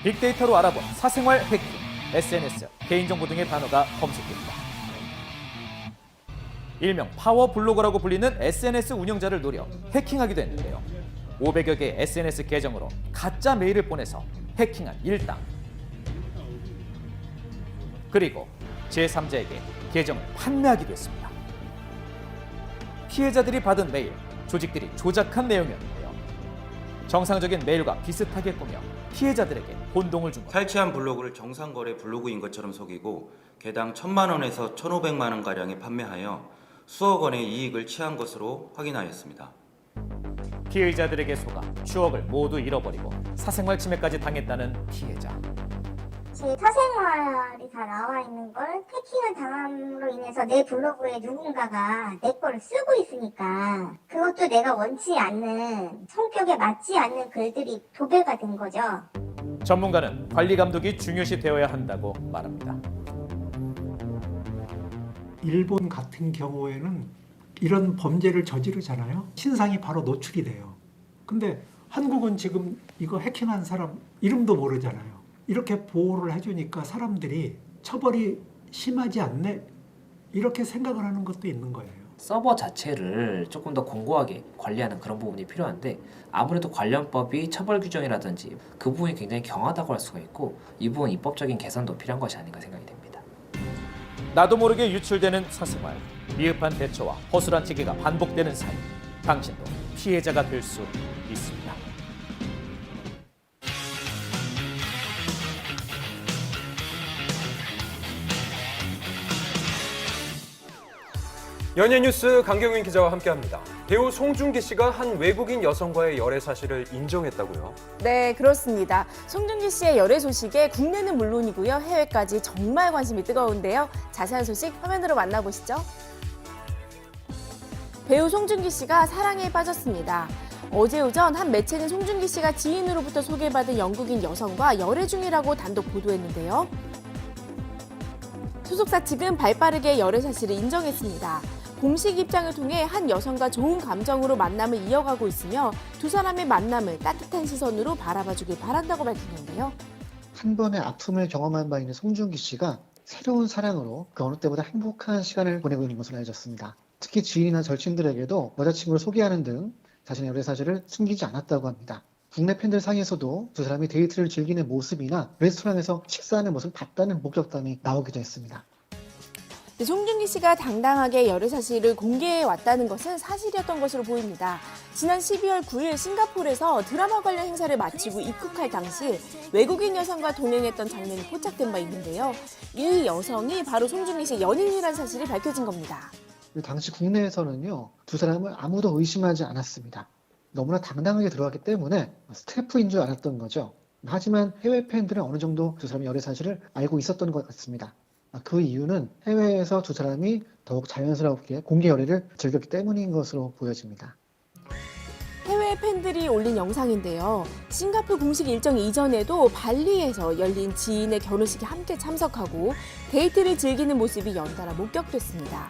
빅데이터로 알아본 사생활 해킹, SNS, 개인정보 등의 단어가 검색됩니다. 일명 파워 블로거라고 불리는 SNS 운영자를 노려 해킹하기도 했는데요. 500여 개의 SNS 계정으로 가짜 메일을 보내서 해킹한 일당. 그리고 제3자에게 계정을 판매하기도 했습니다. 피해자들이 받은 메일, 조직들이 조작한 내용이었는데요. 정상적인 메일과 비슷하게 꾸며 피해자들에게 혼동을 준 겁니다. 탈취한 블로그를 정상거래 블로그인 것처럼 속이고 개당 1,000만 원에서 1,500만 원 가량에 판매하여 수억 원의 이익을 취한 것으로 확인하였습니다. 피의자들에게 속아 추억을 모두 잃어버리고 사생활 침해까지 당했다는 피해자. 제 사생활이 다 나와 있는 걸 해킹을 당함으로 인해서 내 블로그에 누군가가 내 거를 쓰고 있으니까 그것도 내가 원치 않는, 성격에 맞지 않는 글들이 도배가 된 거죠. 전문가는 관리 감독이 중요시 되어야 한다고 말합니다. 일본 같은 경우에는 이런 범죄를 저지르잖아요. 신상이 바로 노출이 돼요. 근데 한국은 지금 이거 해킹한 사람 이름도 모르잖아요. 이렇게 보호를 해주니까 사람들이 처벌이 심하지 않네, 이렇게 생각을 하는 것도 있는 거예요. 서버 자체를 조금 더 공고하게 관리하는 그런 부분이 필요한데, 아무래도 관련법이 처벌 규정이라든지 그 부분이 굉장히 경하다고 할 수가 있고, 이 부분 입법적인 개선도 필요한 것이 아닌가 생각이 됩니다. 나도 모르게 유출되는 사생활, 미흡한 대처와 허술한 체계가 반복되는 사이, 당신도 피해자가 될 수 있습니다. 연예 뉴스 강경윤 기자와 함께합니다. 배우 송중기 씨가 한 외국인 여성과의 열애 사실을 인정했다고요? 네, 그렇습니다. 송중기 씨의 열애 소식에 국내는 물론이고요. 해외까지 정말 관심이 뜨거운데요. 자세한 소식 화면으로 만나보시죠. 배우 송중기 씨가 사랑에 빠졌습니다. 어제 오전 한 매체는 송중기 씨가 지인으로부터 소개받은 영국인 여성과 열애 중이라고 단독 보도했는데요. 소속사 측은 발빠르게 열애 사실을 인정했습니다. 공식 입장을 통해 한 여성과 좋은 감정으로 만남을 이어가고 있으며 두 사람의 만남을 따뜻한 시선으로 바라봐주길 바란다고 밝혔는데요. 한 번의 아픔을 경험한 바 있는 송중기 씨가 새로운 사랑으로 그 어느 때보다 행복한 시간을 보내고 있는 것으로 알려졌습니다. 특히 지인이나 절친들에게도 여자친구를 소개하는 등 자신의 열애 사실을 숨기지 않았다고 합니다. 국내 팬들 사이에서도 두 사람이 데이트를 즐기는 모습이나 레스토랑에서 식사하는 모습을 봤다는 목격담이 나오기도 했습니다. 송중기 씨가 당당하게 열애 사실을 공개해 왔다는 것은 사실이었던 것으로 보입니다. 지난 12월 9일 싱가포르에서 드라마 관련 행사를 마치고 입국할 당시 외국인 여성과 동행했던 장면이 포착된 바 있는데요. 이 여성이 바로 송중기 씨의 연인이라는 사실이 밝혀진 겁니다. 당시 국내에서는요, 두 사람을 아무도 의심하지 않았습니다. 너무나 당당하게 들어갔기 때문에 스태프인 줄 알았던 거죠. 하지만 해외 팬들은 어느 정도 두 사람의 열애 사실을 알고 있었던 것 같습니다. 그 이유는 해외에서 두 사람이 더욱 자연스럽게 공개 열애를 즐겼기 때문인 것으로 보여집니다. 해외 팬들이 올린 영상인데요. 싱가포르 공식 일정 이전에도 발리에서 열린 지인의 결혼식에 함께 참석하고 데이트를 즐기는 모습이 연달아 목격됐습니다.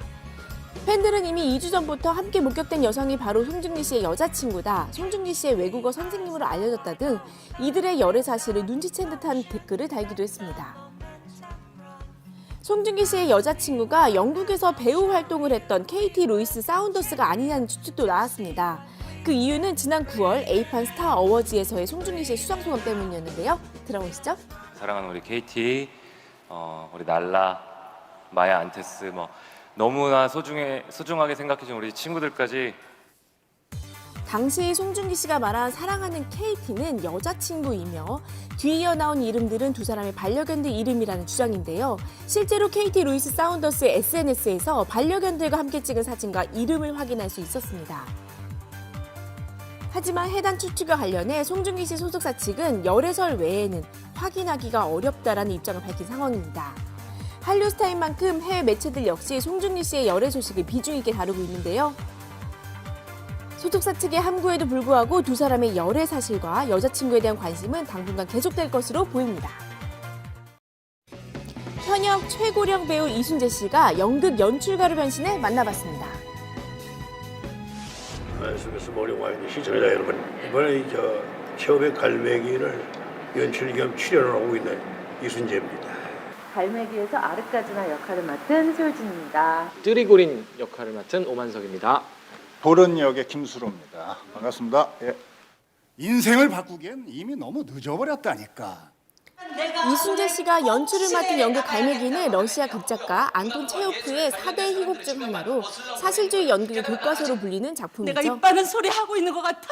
팬들은 이미 2주 전부터 함께 목격된 여성이 바로 송중기 씨의 여자친구다, 송중기 씨의 외국어 선생님으로 알려졌다 등 이들의 열애 사실을 눈치챈 듯한 댓글을 달기도 했습니다. 송중기 씨의 여자친구가 영국에서 배우 활동을 했던 KT 루이스 사운더스가 아니냐는 추측도 나왔습니다. 그 이유는 지난 9월 에이판 스타 어워즈에서의 송중기 씨의 수상 소감 때문이었는데요. 들어보시죠. 사랑하는 우리 KT, 우리 날라, 마야 안테스, 너무나 소중하게 생각해준 우리 친구들까지. 당시 송중기 씨가 말한 사랑하는 KT는 여자친구이며 뒤이어 나온 이름들은 두 사람의 반려견들 이름이라는 주장인데요. 실제로 KT 루이스 사운더스 SNS에서 반려견들과 함께 찍은 사진과 이름을 확인할 수 있었습니다. 하지만 해당 추측과 관련해 송중기 씨 소속사 측은 열애설 외에는 확인하기가 어렵다라는 입장을 밝힌 상황입니다. 한류 스타인 만큼 해외 매체들 역시 송중기 씨의 열애 소식을 비중 있게 다루고 있는데요. 소속사 측의 함구에도 불구하고 두 사람의 열애 사실과 여자친구에 대한 관심은 당분간 계속될 것으로 보입니다. 현역 최고령 배우 이순재 씨가 연극 연출가로 변신해 만나봤습니다. 안녕하십니까. 모닝와인 시청자 여러분. 이번에 처음에 갈매기를 연출 겸 출연을 하고 있는 이순재입니다. 갈매기에서 아르까지나 역할을 맡은 소유진입니다. 뜨리고린 역할을 맡은 오만석입니다. 도런 역의 김수로입니다. 반갑습니다. 예. 인생을 바꾸기엔 이미 너무 늦어버렸다니까. 이순재 씨가 연출을 맡은 연극 갈매기는 러시아 극작가 안톤 체호프의 4대 희곡 중 하나로 사실주의 연극의 교과서로 불리는 작품이죠. 내가 이빠른 소리 하고 있는 것 같아?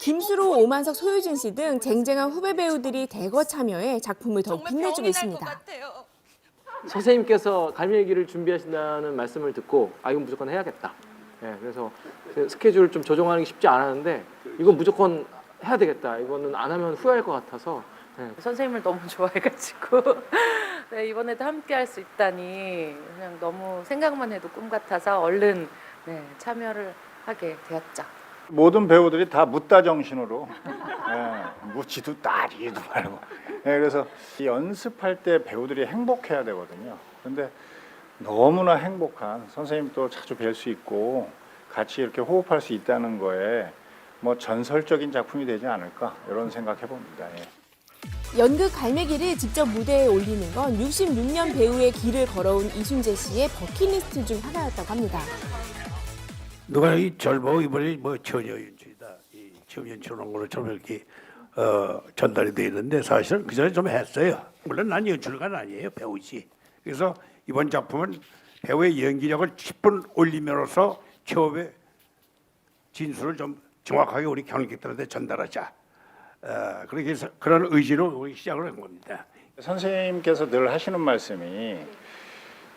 김수로, 오만석, 소유진 씨 등 쟁쟁한 후배 배우들이 대거 참여해 작품을 더욱 빛내주고 있습니다. 선생님께서 갈매기를 준비하신다는 말씀을 듣고 이건 무조건 해야겠다. 그래서 스케줄을 좀 조정하는 게 쉽지 않았는데 이건 무조건 해야 되겠다. 이거는 안 하면 후회할 것 같아서. 선생님을 너무 좋아해가지고 이번에도 함께 할 수 있다니 그냥 너무 생각만 해도 꿈 같아서 얼른 참여를 하게 되었죠. 모든 배우들이 다 묻다 정신으로 묻지도 따지도 말고 그래서 연습할 때 배우들이 행복해야 되거든요. 그런데 너무나 행복한 선생님도 자주 뵐 수 있고 같이 이렇게 호흡할 수 있다는 거에 전설적인 작품이 되지 않을까 이런 생각해 봅니다. 연극 갈매기를 직접 무대에 올리는 건 66년 배우의 길을 걸어온 이순재 씨의 버킷리스트 중 하나였다고 합니다. 누가 이 젊어 이번에 처녀 연출이다, 이 처음 연출한 걸처럼 이렇게 전달이 돼 있는데 사실은 그 전에 좀 했어요. 물론 난 연출가는 아니에요, 배우지. 그래서 이번 작품은 배우의 연기력을 10분 올림으로써 처음에 진술을 좀 정확하게 우리 관객들한테 전달하자. 그렇게 해서 그런 의지로 우리 시작을 한 겁니다. 선생님께서 늘 하시는 말씀이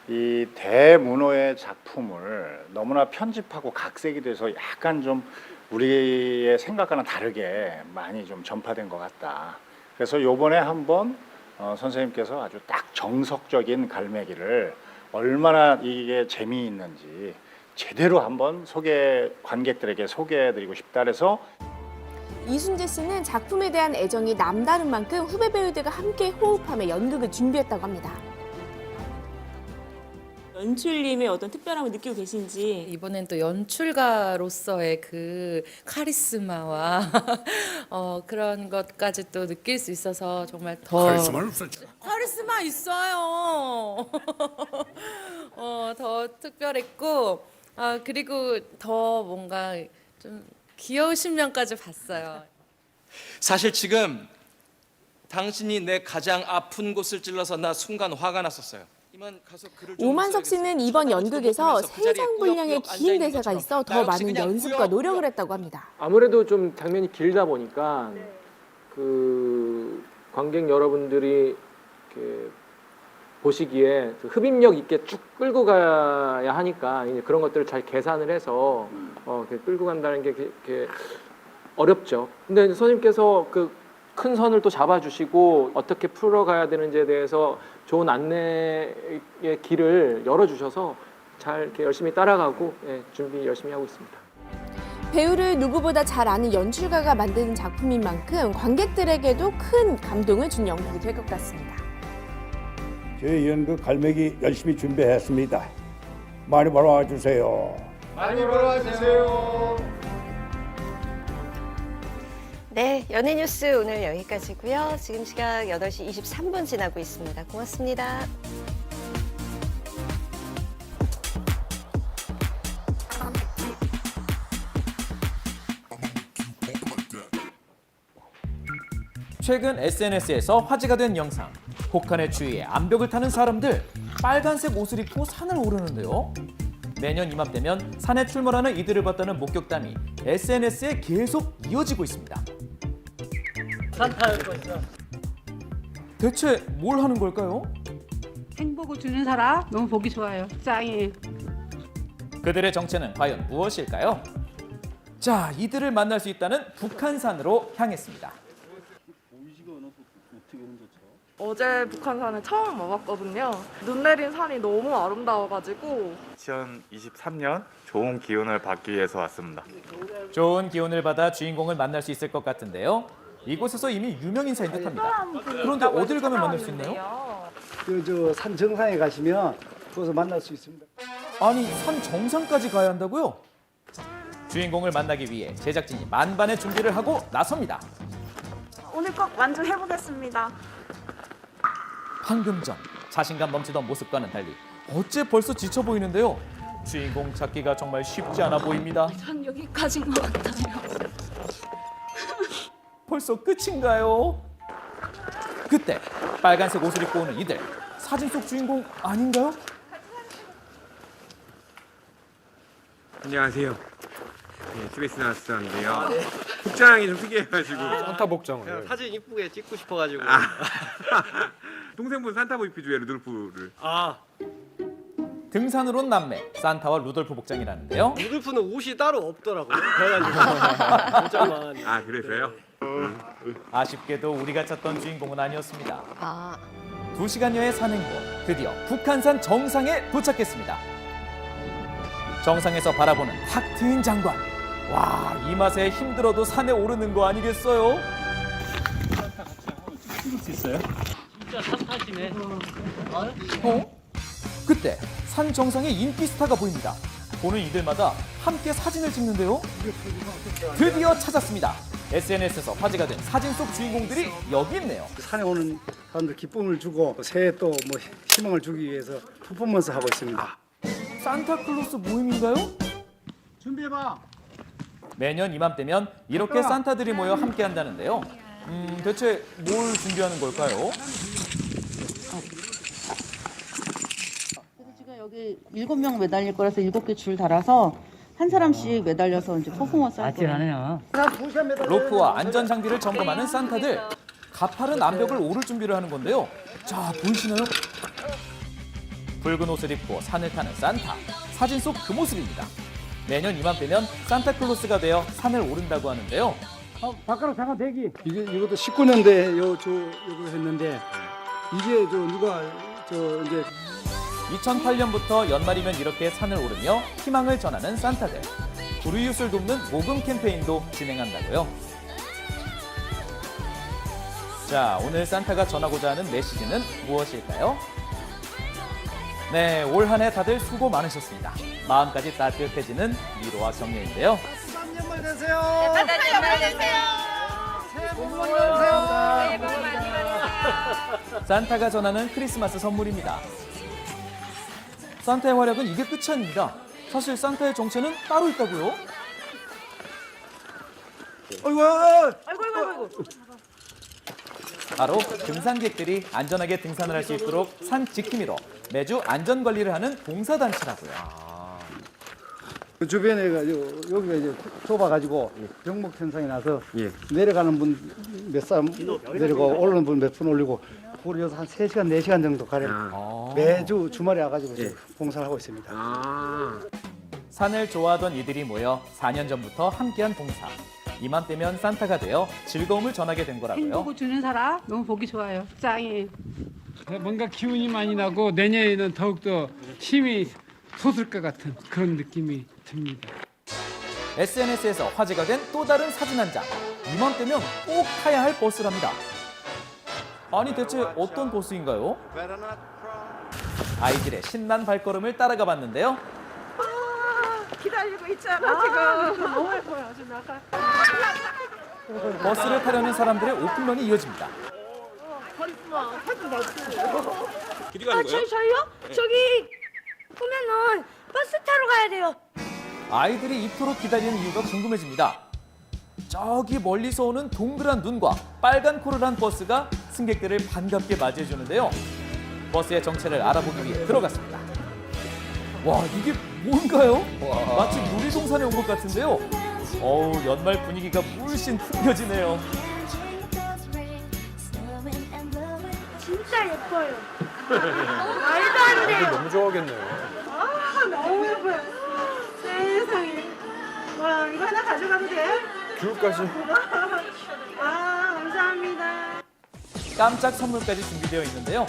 이 대문호의 작품을 너무나 편집하고 각색이 돼서 약간 좀 우리의 생각과는 다르게 많이 좀 전파된 것 같다. 그래서 요번에 한번 선생님께서 아주 딱 정석적인 갈매기를 얼마나 이게 재미있는지 제대로 한번 관객들에게 소개해드리고 싶다 그래서 이순재 씨는 작품에 대한 애정이 남다른 만큼 후배 배우들과 함께 호흡하며 연극을 준비했다고 합니다. 연출님의 어떤 특별함을 느끼고 계신지. 이번엔 또 연출가로서의 그 카리스마와 그런 것까지 또 느낄 수 있어서 정말 더 카리스마는 없었죠. 카리스마 있어요. 더 특별했고 그리고 더 뭔가 좀 귀여우신 면까지 봤어요. 사실 지금 당신이 내 가장 아픈 곳을 찔러서 나 순간 화가 났었어요. 오만석 씨는 이번 연극에서 3장 분량의 긴 대사가 있어 더 많은 연습과 노력을 했다고 합니다. 아무래도 좀 장면이 길다 보니까 그 관객 여러분들이 이렇게 보시기에 흡입력 있게 쭉 끌고 가야 하니까 이제 그런 것들을 잘 계산을 해서 이렇게 끌고 간다는 게 이렇게 어렵죠. 근데 선생님께서 그 큰 선을 또 잡아주시고 어떻게 풀어가야 되는지에 대해서 좋은 안내의 길을 열어주셔서 잘 이렇게 열심히 따라가고 준비 열심히 하고 있습니다. 배우를 누구보다 잘 아는 연출가가 만드는 작품인 만큼 관객들에게도 큰 감동을 준 연극이 될 것 같습니다. 저희 연극 갈매기 열심히 준비했습니다. 많이 보러 와주세요. 많이 보러 와주세요. 네, 연예뉴스 오늘 여기까지고요. 지금 시각 8시 23분 지나고 있습니다. 고맙습니다. 최근 SNS에서 화제가 된 영상. 혹한의 주위에 암벽을 타는 사람들, 빨간색 옷을 입고 산을 오르는데요. 매년 이맘때면 산에 출몰하는 이들을 봤다는 목격담이 SNS에 계속 이어지고 있습니다. 산 타는 거죠. 대체 뭘 하는 걸까요? 행복을 주는 사람 너무 보기 좋아요. 짱이에요. 그들의 정체는 과연 무엇일까요? 자, 이들을 만날 수 있다는 북한산으로 향했습니다. 어제 북한산을 처음 와봤거든요. 눈 내린 산이 너무 아름다워가지고 2023년 좋은 기운을 받기 위해서 왔습니다. 좋은 기운을 받아 주인공을 만날 수 있을 것 같은데요. 이곳에서 이미 유명 인사인 듯합니다. 그런데 어딜 가면 만날 수 있나요? 저 산 정상에 가시면 거기서 만날 수 있습니다. 아니, 산 정상까지 가야 한다고요? 주인공을 만나기 위해 제작진이 만반의 준비를 하고 나섭니다. 오늘 꼭 완주해보겠습니다. 방금 전 자신감 넘치던 모습과는 달리 어째 벌써 지쳐 보이는데요. 주인공 찾기가 정말 쉽지 않아 보입니다. 전 여기까지인 것 같아요. 벌써 끝인가요? 그때 빨간색 옷을 입고 오는 이들, 사진 속 주인공 아닌가요? 안녕하세요. 네, TBS 나왔었는데요. 복장이 좀 특이해가지고 산타 복장을 사진 이쁘게 찍고 싶어가지고 동생분 산타 보이프주에 루돌프를 등산으로 온 남매, 산타와 루돌프 복장이라는데요. 루돌프는 옷이 따로 없더라고요. 그래가지고 복장만 그래서요? 아쉽게도 우리가 찾던 주인공은 아니었습니다. 2시간여의 산행고, 드디어 북한산 정상에 도착했습니다. 정상에서 바라보는 탁 트인 장관. 와, 이 맛에 힘들어도 산에 오르는 거 아니겠어요? 찍을 수 있어요? 진짜 산타시네. 그때 산 정상에 인기 스타가 보입니다. 보는 이들마다 함께 사진을 찍는데요. 드디어 찾았습니다. SNS에서 화제가 된 사진 속 주인공들이 여기 있네요. 산에 오는 사람들 기쁨을 주고 새해 또 뭐 희망을 주기 위해서 퍼포먼스 하고 있습니다. 산타클로스 모임인가요? 준비해봐. 매년 이맘때면 이렇게 산타들이 모여 함께 한다는데요. 대체 뭘 준비하는 걸까요? 지금 여기 7명 매달릴 거라서 7개 줄 달아서 한 사람씩 매달려서 이제 퍼포먼스 할 거예요. 로프와 안전 장비를 점검하는 산타들. 가파른 암벽을 오를 준비를 하는 건데요. 자, 보이시나요? 붉은 옷을 입고 산을 타는 산타. 사진 속 그 모습입니다. 매년 이맘때면 산타클로스가 되어 산을 오른다고 하는데요. 바깥으로 잠깐 대기. 이것도 19년대 요거 했는데 이게 누가 이제 2008년부터 연말이면 이렇게 산을 오르며 희망을 전하는 산타들. 불우이웃을 돕는 모금 캠페인도 진행한다고요. 자, 오늘 산타가 전하고자 하는 메시지는 무엇일까요? 네, 올 한 해 다들 수고 많으셨습니다. 마음까지 따뜻해지는 위로와 격려인데요. 쌍년말 되세요. 쌍년말 되세요. 새해 복 많이 받으세요. 새해 복 많이 받으세요. 산타가 전하는 크리스마스 선물입니다. 산타의 활약은 이게 끝이 아닙니다. 사실 산타의 정체는 따로 있다고요. 아이고. 바로 등산객들이 안전하게 등산을 할 수 있도록 산 지킴이로 매주 안전 관리를 하는 봉사단체라고요. 그 주변에 여기가 이제 좁아가지고 병목 현상이 나서 내려가는 분 몇 사람 내리고 오르는 분 몇 분 올리고 그걸 여기서 한 3시간, 4시간 정도 가량 매주 주말에 와가지고 봉사를 하고 있습니다. 산을 좋아하던 이들이 모여 4년 전부터 함께한 봉사. 이맘때면 산타가 되어 즐거움을 전하게 된 거라고요. 행복을 주는 사람 너무 보기 좋아요. 짱이에요. 뭔가 기운이 많이 나고 내년에는 더욱더 힘이 솟을 것 같은 그런 느낌이 듭니다. SNS에서 화제가 된 또 다른 사진 한 장. 이맘때면 꼭 타야 할 버스랍니다. 아니 대체 어떤 버스인가요? 아이들의 신난 발걸음을 따라가 봤는데요. 기다리고 있잖아 지금. 너무 예뻐요. 아주 나가. 버스를 타려는 사람들의 오픈런이 이어집니다. 어디 가는 거예요? 저희요? 저기 보면은 버스 타러 가야 돼요. 아이들이 이토록 기다리는 이유가 궁금해집니다. 저기 멀리서 오는 동그란 눈과 빨간 코를 한 버스가 승객들을 반갑게 맞이해주는데요. 버스의 정체를 알아보기 위해 들어갔습니다. 와, 이게 뭔가요? 마치 놀이동산에 온 것 같은데요. 어우, 연말 분위기가 물씬 풍겨지네요. 진짜 예뻐요. 말도 안 돼요. 너무 좋아하겠네요. 너무 예뻐요. 세상에. 와, 이거 하나 가져가도 돼? 귤까지. 감사합니다. 깜짝 선물까지 준비되어 있는데요.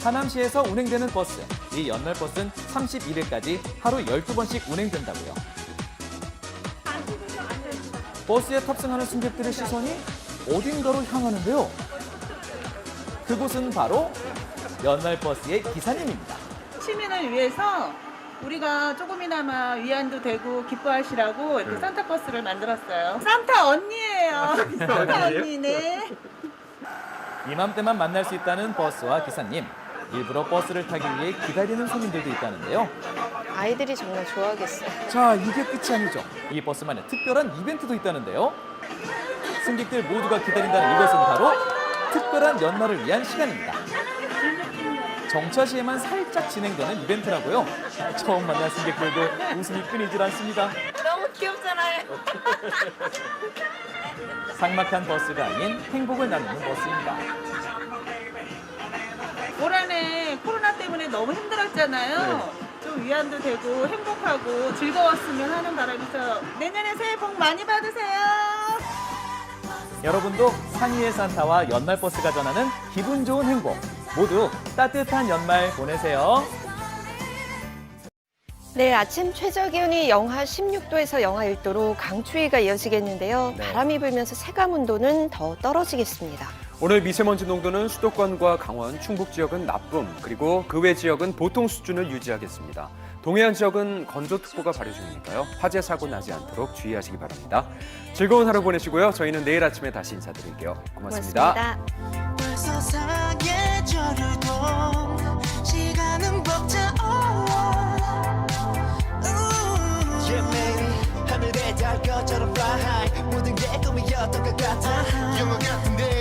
하남시에서 운행되는 버스. 이 연말 버스는 31일까지 하루 12번씩 운행된다고요. 버스에 탑승하는 승객들의 시선이 어딘가로 향하는데요. 그곳은 바로 연말 버스의 기사님입니다. 시민을 위해서 우리가 조금이나마 위안도 되고 기뻐하시라고 이렇게 산타 버스를 만들었어요. 산타 언니예요. 산타 언니네. 이맘때만 만날 수 있다는 버스와 기사님. 일부러 버스를 타기 위해 기다리는 손님들도 있다는데요. 아이들이 정말 좋아하겠어요. 자, 이게 끝이 아니죠. 이 버스만의 특별한 이벤트도 있다는데요. 승객들 모두가 기다린다는 이것은 바로 특별한 연말을 위한 시간입니다. 정차 시에만 살짝 진행되는 이벤트라고요. 처음 만난 승객들도 웃음이 끊이질 않습니다. 너무 귀엽잖아요. 삭막한 버스가 아닌 행복을 나누는 버스입니다. 올 한해 코로나 때문에 너무 힘들었잖아요. 좀 위안도 되고 행복하고 즐거웠으면 하는 바람에서 내년에 새해 복 많이 받으세요. 여러분도 상의의 산타와 연말 버스가 전하는 기분 좋은 행복. 모두 따뜻한 연말 보내세요. 네, 아침 최저 기온이 영하 16도에서 영하 1도로 강추위가 이어지겠는데요. 바람이 불면서 체감 온도는 더 떨어지겠습니다. 오늘 미세먼지 농도는 수도권과 강원, 충북 지역은 나쁨, 그리고 그 외 지역은 보통 수준을 유지하겠습니다. 동해안 지역은 건조특보가 발효 중이니까요. 화재 사고 나지 않도록 주의하시기 바랍니다. 즐거운 하루 보내시고요. 저희는 내일 아침에 다시 인사드릴게요. 고맙습니다. 하늘에 달 것처럼 fly high 모든 게 꿈이었던 것 같아 영화 같은데